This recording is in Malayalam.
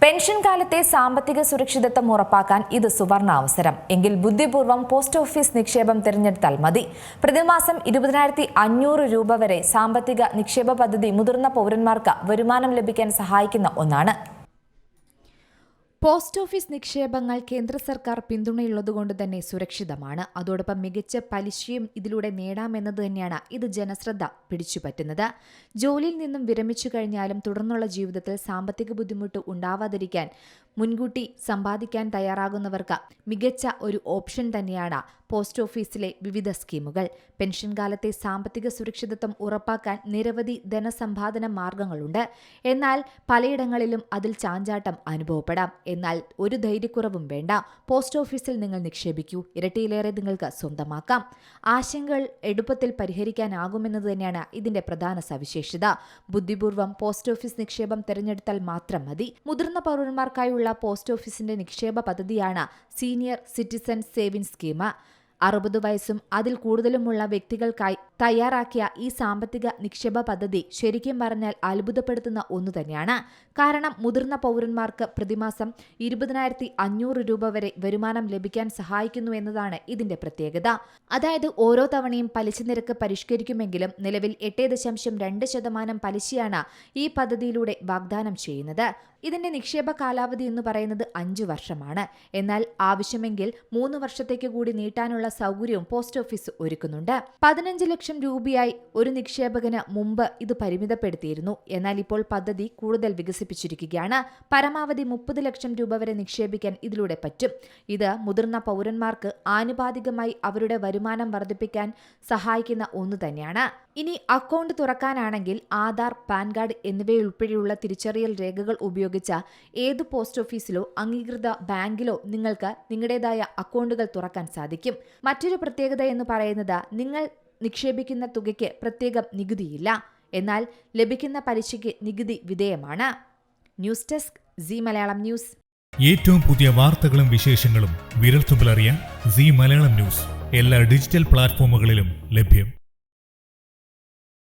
പെൻഷൻ കാലത്തെ സാമ്പത്തിക സുരക്ഷിതത്വം ഉറപ്പാക്കാൻ ഇത് സുവർണാവസരം. എങ്കിൽ ബുദ്ധിപൂർവ്വം പോസ്റ്റ് ഓഫീസ് നിക്ഷേപം തിരഞ്ഞെടുത്താൽ മതി. പ്രതിമാസം 20,500 രൂപ വരെ സാമ്പത്തിക നിക്ഷേപ പദ്ധതി മുതിർന്ന പൗരന്മാർക്ക് വരുമാനം ലഭിക്കാൻ സഹായിക്കുന്ന ഒന്നാണ്. പോസ്റ്റ് ഓഫീസ് നിക്ഷേപങ്ങൾ കേന്ദ്ര സർക്കാർ പിന്തുണയുള്ളതുകൊണ്ട് തന്നെ സുരക്ഷിതമാണ്. അതോടൊപ്പം മികച്ച പലിശയും ഇതിലൂടെ നേടാമെന്നത് തന്നെയാണ് ഇത് ജനശ്രദ്ധ പിടിച്ചുപറ്റുന്നത്. ജോലിയിൽ നിന്നും വിരമിച്ചു കഴിഞ്ഞാലും തുടർന്നുള്ള ജീവിതത്തിൽ സാമ്പത്തിക ബുദ്ധിമുട്ട് ഉണ്ടാവാതിരിക്കാൻ മുൻകൂട്ടി സമ്പാദിക്കാൻ തയ്യാറാകുന്നവർക്ക് മികച്ച ഒരു ഓപ്ഷൻ തന്നെയാണ് പോസ്റ്റ് ഓഫീസിലെ വിവിധ സ്കീമുകൾ. പെൻഷൻ കാലത്തെ സാമ്പത്തിക സുരക്ഷിതത്വം ഉറപ്പാക്കാൻ നിരവധി ധനസമ്പാദന മാർഗങ്ങളുണ്ട്. എന്നാൽ പലയിടങ്ങളിലും അതിൽ ചാഞ്ചാട്ടം അനുഭവപ്പെടാം. എന്നാൽ ഒരു ധൈര്യക്കുറവും വേണ്ട. പോസ്റ്റ് ഓഫീസിൽ നിങ്ങൾ നിക്ഷേപിക്കൂ, ഇരട്ടിയിലേറെ നിങ്ങൾക്ക് സ്വന്തമാക്കാം. ആശങ്കകൾ എളുപ്പത്തിൽ പരിഹരിക്കാനാകുമെന്നത് തന്നെയാണ് ഇതിന്റെ പ്രധാന സവിശേഷത. ബുദ്ധിപൂർവ്വം പോസ്റ്റ് ഓഫീസ് നിക്ഷേപം തിരഞ്ഞെടുത്താൽ മാത്രം മതി. മുതിർന്ന പൗരന്മാർക്കായുള്ള പോസ്റ്റ് ഓഫീസിന്റെ നിക്ഷേപ പദ്ധതിയാണ് സീനിയർ സിറ്റിസൺ സേവിംഗ്സ് സ്കീം. 60 വയസ്സും അതിൽ കൂടുതലുമുള്ള വ്യക്തികൾക്കായി തയ്യാറാക്കിയ ഈ സാമ്പത്തിക നിക്ഷേപ പദ്ധതി ശരിക്കും പറഞ്ഞാൽ അത്ഭുതപ്പെടുത്തുന്ന ഒന്നു തന്നെയാണ്. കാരണം മുതിർന്ന പൗരന്മാർക്ക് പ്രതിമാസം 20,500 രൂപ വരെ വരുമാനം ലഭിക്കാൻ സഹായിക്കുന്നു എന്നതാണ് ഇതിന്റെ പ്രത്യേകത. അതായത് ഓരോ തവണയും പലിശ നിരക്ക് പരിഷ്കരിക്കുമെങ്കിലും നിലവിൽ 8.2% പലിശയാണ് ഈ പദ്ധതിയിലൂടെ വാഗ്ദാനം ചെയ്യുന്നത്. ഇതിന്റെ നിക്ഷേപ കാലാവധി എന്ന് പറയുന്നത് 5 വർഷമാണ്. എന്നാൽ ആവശ്യമെങ്കിൽ 3 വർഷത്തേക്ക് കൂടി നീട്ടാനുള്ള സൗകര്യവും പോസ്റ്റ് ഓഫീസ് ഒരുക്കുന്നുണ്ട്. 15 ലക്ഷം രൂപയായി ഒരു നിക്ഷേപകന് മുമ്പ് ഇത് പരിമിതപ്പെടുത്തിയിരുന്നു. എന്നാൽ ഇപ്പോൾ പദ്ധതി കൂടുതൽ വികസിപ്പിച്ചിരിക്കുകയാണ്. പരമാവധി 30 ലക്ഷം രൂപ വരെ നിക്ഷേപിക്കാൻ ഇതിലൂടെ പറ്റും. ഇത് മുതിർന്ന പൗരന്മാർക്ക് ആനുപാതികമായി അവരുടെ വരുമാനം വർദ്ധിപ്പിക്കാൻ സഹായിക്കുന്ന ഒന്നു തന്നെയാണ്. ഇനി അക്കൗണ്ട് തുറക്കാനാണെങ്കിൽ ആധാർ, പാൻ കാർഡ് എന്നിവയുൾപ്പെടെയുള്ള തിരിച്ചറിയൽ രേഖകൾ ഉപയോഗിച്ച ഏത് പോസ്റ്റ് ഓഫീസിലോ അംഗീകൃത ബാങ്കിലോ നിങ്ങൾക്ക് നിങ്ങളുടേതായ അക്കൗണ്ടുകൾ തുറക്കാൻ സാധിക്കും. മറ്റൊരു പ്രത്യേകത എന്ന് പറയുന്നത് നിങ്ങൾ നിക്ഷേപിക്കുന്ന തുകയ്ക്ക് പ്രത്യേകം നികുതിയില്ല. എന്നാൽ ലഭിക്കുന്ന പലിശയ്ക്ക് നികുതി വിധേയമാണ്. News desk C Malayalam news. ഏറ്റവും പുതിയ വാർത്തകളും വിശേഷങ്ങളും വിരൽത്തുമ്പിലറിയാൻ സി മലയാളം ന്യൂസ് എല്ലാ ഡിജിറ്റൽ പ്ലാറ്റ്ഫോമുകളിലും ലഭ്യം.